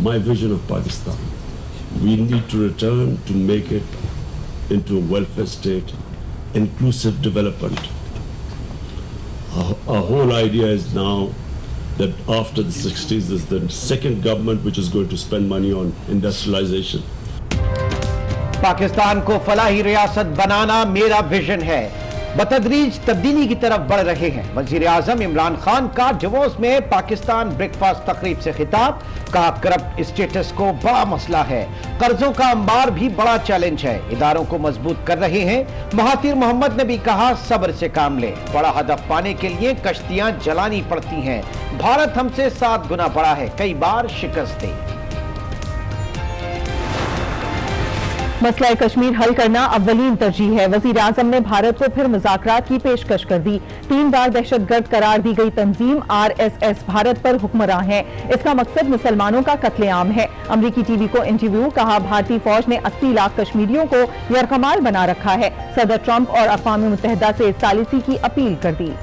my vision of Pakistan. We need to return to make it into a welfare state, inclusive development. Our whole idea is now that after the 60s is the second government which is going to spend money on industrialization. Pakistan को फलाही रियासत बनाना मेरा vision है। बतदरीज तब्दीली की तरफ बढ़ रहे हैं। वजीर आजम इमरान खान का davos में पाकिस्तान ब्रेकफास्ट तकरीब से खिताब, कहा करप्ट स्टेटस को बड़ा मसला है, कर्जों का अंबार भी बड़ा चैलेंज है, इदारों को मजबूत कर रहे हैं। महातिर मोहम्मद ने भी कहा सब्र से काम ले, बड़ा हदफ पाने के लिए कश्तियां जलानी पड़ती हैं, भारत हमसे 7 गुना बड़ा है, कई बार शिकस्त दे। मसला कश्मीर हल करना अव्वलीन तरजीह है। वजीर आजम ने भारत को फिर मुज़ाकरात की पेशकश कर दी। 3 बार दहशतगर्द करार दी गई तंजीम RSS भारत पर हुक्मरां है। इसका मकसद मुसलमानों का कत्लेआम है। अमरीकी टीवी को इंटरव्यू, कहा भारतीय फौज ने 80 लाख कश्मीरियों को यरगमाल बना रखा है। सदर ट्रंप और अक़वाम मुत्तहिदा से सालिसी की अपील कर दी।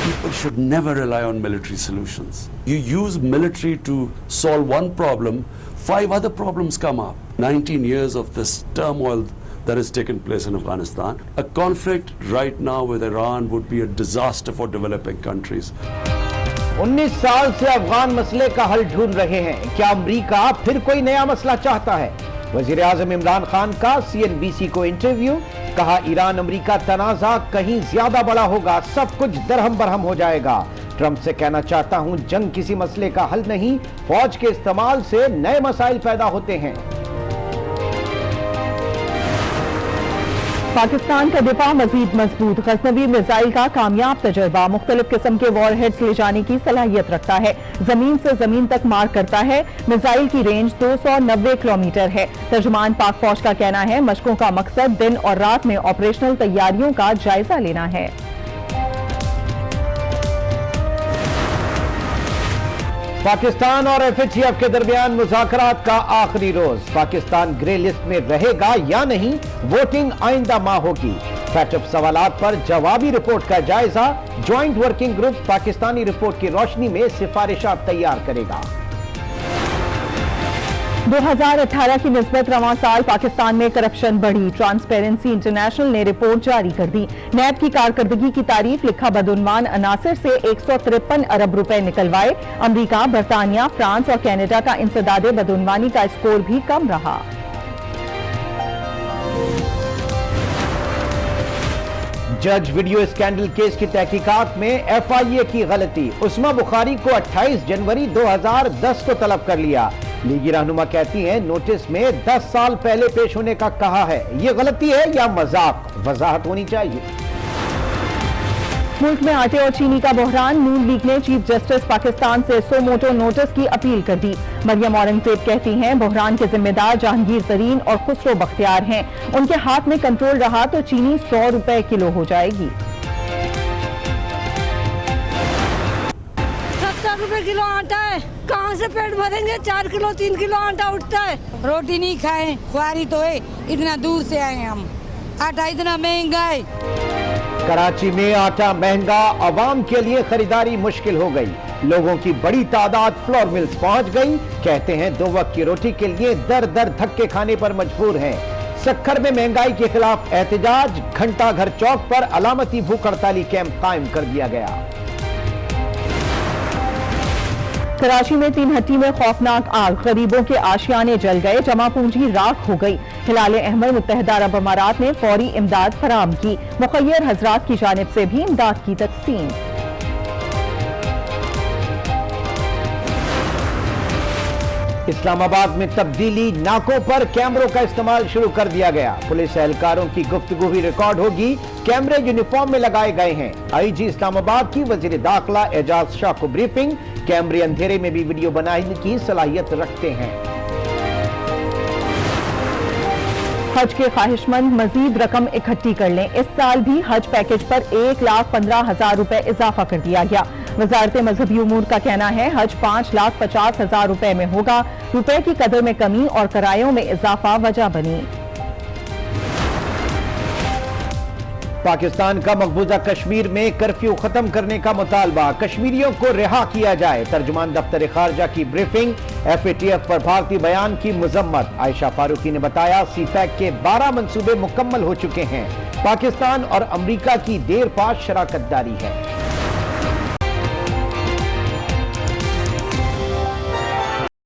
People should never rely on military solutions. You use military to solve one problem, 5 other problems come up. 19 years of this turmoil that has taken place in Afghanistan. A conflict right now with Iran would be a disaster for developing countries. 19 साल से अफगान मसले का हल ढूंढ रहे हैं, क्या अमरीका फिर कोई नया मसला चाहता है? वजीर आजम इमरान खान का CNBC को इंटरव्यू, कहा ईरान अमरीका तनाज़ा कहीं ज्यादा बड़ा होगा, सब कुछ दरहम बरहम हो जाएगा। ट्रंप से कहना चाहता हूं जंग किसी मसले का हल नहीं, फौज के इस्तेमाल से नए मसाइल पैदा होते हैं। पाकिस्तान का दिफा मजीद मजबूत, गजनवी मिसाइल का कामयाब तजर्बा मुख्तलिफ किस्म के वॉरहेड्स ले जाने की सलाहियत रखता है, जमीन से जमीन तक मार करता है। मिसाइल की रेंज 290 किलोमीटर है। तर्जुमान पाक फौज का कहना है मशकों का मकसद दिन और रात में ऑपरेशनल तैयारियों का जायजा लेना है। पाकिस्तान और FATF के दरमियान मुज़ाकरात का आखिरी रोज, पाकिस्तान ग्रे लिस्ट में रहेगा या नहीं, वोटिंग आइंदा माह होगी। FATF सवालात पर जवाबी रिपोर्ट का जायजा, joint working group Pakistani report की रोशनी में सिफारिशात तैयार करेगा। 2018 की निस्बत रवां साल पाकिस्तान में करप्शन बढ़ी, ट्रांसपेरेंसी इंटरनेशनल ने रिपोर्ट जारी कर दी। नैब की कारकर्दगी की तारीफ, लिखा बदउनवान अनासिर से 153 अरब रुपए निकलवाए। अमरीका, बरतानिया, फ्रांस और कनाडा का इंसदादे बदउनवानी का स्कोर भी कम रहा। जज वीडियो स्कैंडल केस की तहकीकात में FIA की गलती, उस्मा बुखारी को 28 जनवरी 2010 को तलब कर लिया। लीगी रहनुमा कहती हैं नोटिस में 10 साल पहले पेश होने का कहा है, ये गलती है या मजाक, वजाहत होनी चाहिए। मुल्क में आटे और चीनी का बहरान, नून लीग ने चीफ जस्टिस पाकिस्तान से सो मोटो नोटिस की अपील कर दी। मरियम औरंगजेब कहती हैं बहरान के जिम्मेदार जहांगीर तरीन और खुसरो बख्तियार हैं, उनके हाथ में कंट्रोल रहा तो चीनी 100 रुपए किलो हो जाएगी। 70 रुपए किलो आटा है, कहाँ से पेट भरेंगे? 4 किलो 3 किलो आटा उठता है, रोटी नहीं खाएं, ख्वारी तो है, इतना दूर से आए हम, आटा इतना महंगा है। कराची में आटा महंगा, अवाम के लिए खरीदारी मुश्किल हो गई, लोगों की बड़ी तादाद फ्लोर मिल्स पहुंच गई, कहते हैं 2 वक्त की रोटी के लिए दर दर धक्के खाने पर मजबूर हैं। सक्खर में महंगाई के खिलाफ एहतजाज, घंटा घर चौक पर अलामती भूख हड़ताली कैंप कायम कर दिया गया। कराची में 3 हट्टी में खौफनाक आग, गरीबों के आशियाने जल गए, जमा पूंजी राख हो गई। हिलाल अहमद मुत्तहिदा अरब अमारात ने फौरी इमदाद फराम की, मुखय्यर हजरात की जानिब से भी इमदाद की तकसीम। इस्लामाबाद में तब्दीली, नाकों पर कैमरों का इस्तेमाल शुरू कर दिया गया, पुलिस एहलकारों की गुफ्तगू भी रिकॉर्ड होगी, कैमरे यूनिफॉर्म में लगाए गए हैं। IG इस्लामाबाद की वजीर दाखिला एजाज शाह को ब्रीफिंग, कैमरे अंधेरे में भी वीडियो बनाने की सलाहियत रखते हैं। हज के ख्वाहिशमंद मजीद रकम इकट्ठी कर लें, इस साल भी हज पैकेज पर 1,15,000 रुपए इजाफा कर दिया गया। वजारत मजहबी उमूर का कहना है हज 5,50,000 रुपए में होगा, रुपए की कदर में कमी और किरायों में इजाफा वजह बनी। پاکستان کا مقبوضہ کشمیر میں کرفیو ختم کرنے کا مطالبہ، کشمیریوں کو رہا کیا جائے۔ ترجمان دفتر خارجہ کی بریفنگ، FATF پر بھارتی بیان کی مذمت۔ عائشہ فاروقی نے بتایا سی پیک کے 12 منصوبے مکمل ہو چکے ہیں، پاکستان اور امریکہ کی دیر پا شراکت داری ہے۔